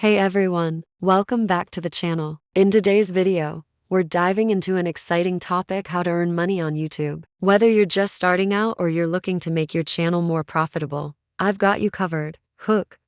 Hey everyone, welcome back to the channel. In today's video, we're diving into an exciting topic: how to earn money on YouTube. Whether you're just starting out or you're looking to make your channel more profitable, I've got you covered.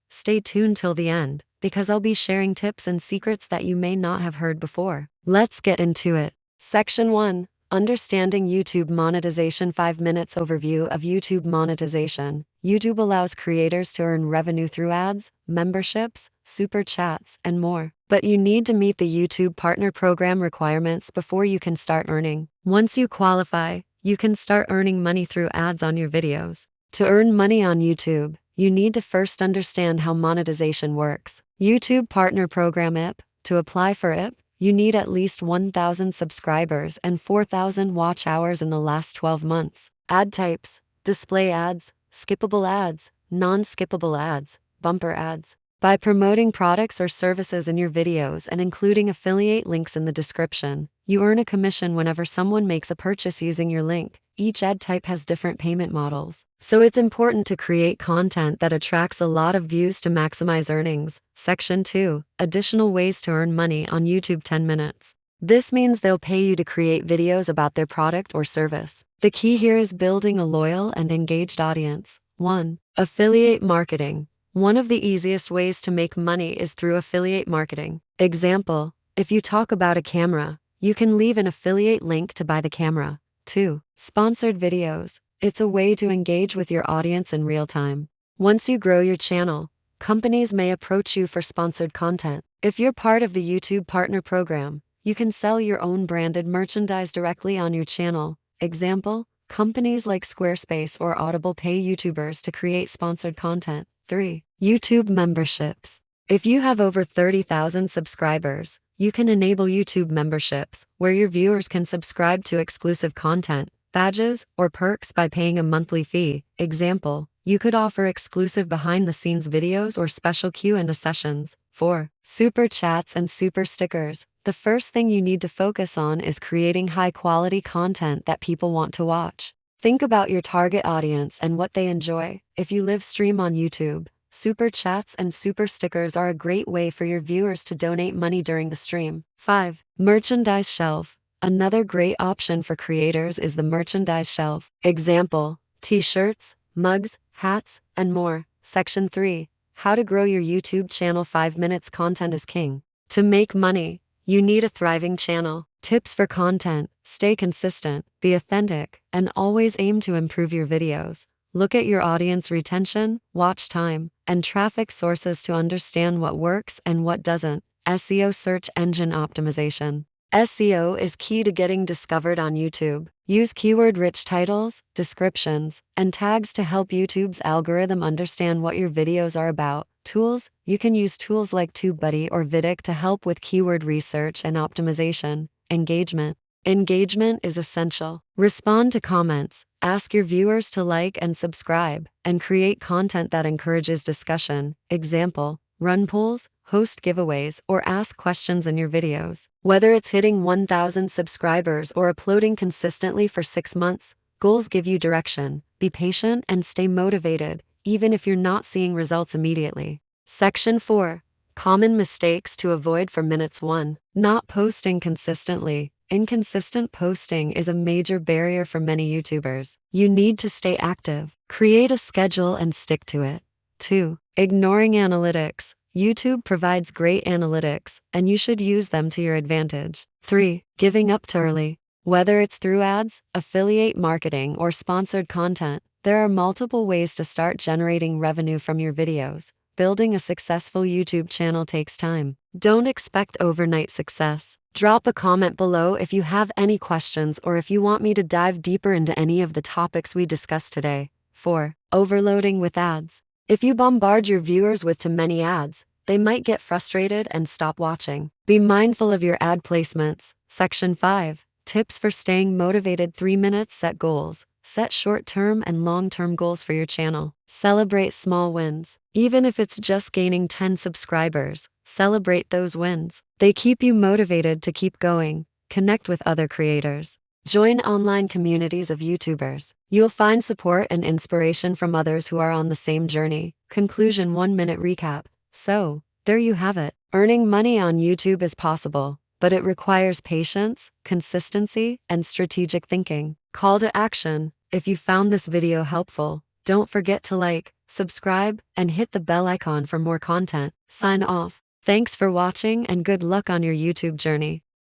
Stay tuned till the end, because I'll be sharing tips and secrets that you may not have heard before. Let's get into it. Section 1. Understanding YouTube monetization. 5 minutes overview of YouTube monetization. YouTube allows creators to earn revenue through ads, memberships, super chats, and more. But you need to meet the YouTube Partner Program requirements before you can start earning. Once you qualify, you can start earning money through ads on your videos. To earn money on YouTube, you need to first understand how monetization works. YouTube Partner Program IP. To apply for IP, you need at least 1,000 subscribers and 4,000 watch hours in the last 12 months. Ad types: display ads, skippable ads, non-skippable ads, bumper ads. By promoting products or services in your videos and including affiliate links in the description, you earn a commission whenever someone makes a purchase using your link. Each ad type has different payment models, so it's important to create content that attracts a lot of views to maximize earnings. Section 2. Additional ways to earn money on YouTube. 10 minutes. This means they'll pay you to create videos about their product or service. The key here is building a loyal and engaged audience. 1. Affiliate marketing. One of the easiest ways to make money is through affiliate marketing. Example: if you talk about a camera, you can leave an affiliate link to buy the camera. 2. Sponsored videos. It's a way to engage with your audience in real time. Once you grow your channel, companies may approach you for sponsored content. If you're part of the YouTube Partner Program, you can sell your own branded merchandise directly on your channel. Example: companies like Squarespace or Audible pay YouTubers to create sponsored content. 3. YouTube memberships. If you have over 30,000 subscribers, you can enable YouTube memberships, where your viewers can subscribe to exclusive content, badges, or perks by paying a monthly fee. Example: you could offer exclusive behind-the-scenes videos or special Q&A sessions. 4. Super chats and super stickers. The first thing you need to focus on is creating high-quality content that people want to watch. Think about your target audience and what they enjoy. If you live stream on YouTube, super chats and super stickers are a great way for your viewers to donate money during the stream. 5. Merchandise shelf. Another great option for creators is the merchandise shelf. Example: t-shirts, mugs, hats, and more. Section 3. How to grow your YouTube channel. 5 minutes. Content is king. To make money, you need a thriving channel. Tips for content: stay consistent, be authentic, and always aim to improve your videos. Look at your audience retention, watch time, and traffic sources to understand what works and what doesn't. SEO. Search engine optimization. SEO is key to getting discovered on YouTube. Use keyword-rich titles, descriptions, and tags to help YouTube's algorithm understand what your videos are about. Tools. You can use tools like TubeBuddy or Vidic to help with keyword research and optimization. Engagement. Engagement is essential. Respond to comments, ask your viewers to like and subscribe, and create content that encourages discussion. Example: run polls, host giveaways, or ask questions in your videos. Whether it's hitting 1,000 subscribers or uploading consistently for 6 months, goals give you direction. Be patient and stay motivated, even if you're not seeing results immediately. Section 4. Common mistakes to avoid. For minutes. 1. Not posting consistently. Inconsistent posting is a major barrier for many YouTubers. You need to stay active. Create a schedule and stick to it. 2. Ignoring analytics. YouTube provides great analytics, and you should use them to your advantage. 3. Giving up too early. Whether it's through ads, affiliate marketing, or sponsored content, there are multiple ways to start generating revenue from your videos. Building a successful YouTube channel takes time. Don't expect overnight success. Drop a comment below if you have any questions or if you want me to dive deeper into any of the topics we discussed today. 4. Overloading with ads. If you bombard your viewers with too many ads, they might get frustrated and stop watching. Be mindful of your ad placements. Section 5. Tips for staying motivated. 3 minutes. Set goals. Set short-term and long-term goals for your channel. Celebrate small wins. Even if it's just gaining 10 subscribers, celebrate those wins. They keep you motivated to keep going. Connect with other creators. Join online communities of YouTubers. You'll find support and inspiration from others who are on the same journey. Conclusion. 1 minute recap. So, There you have it. Earning money on YouTube is possible, but it requires patience, consistency, and strategic thinking. Call to action. If you found this video helpful, don't forget to like, subscribe, and hit the bell icon for more content. Sign off. Thanks for watching and good luck on your YouTube journey.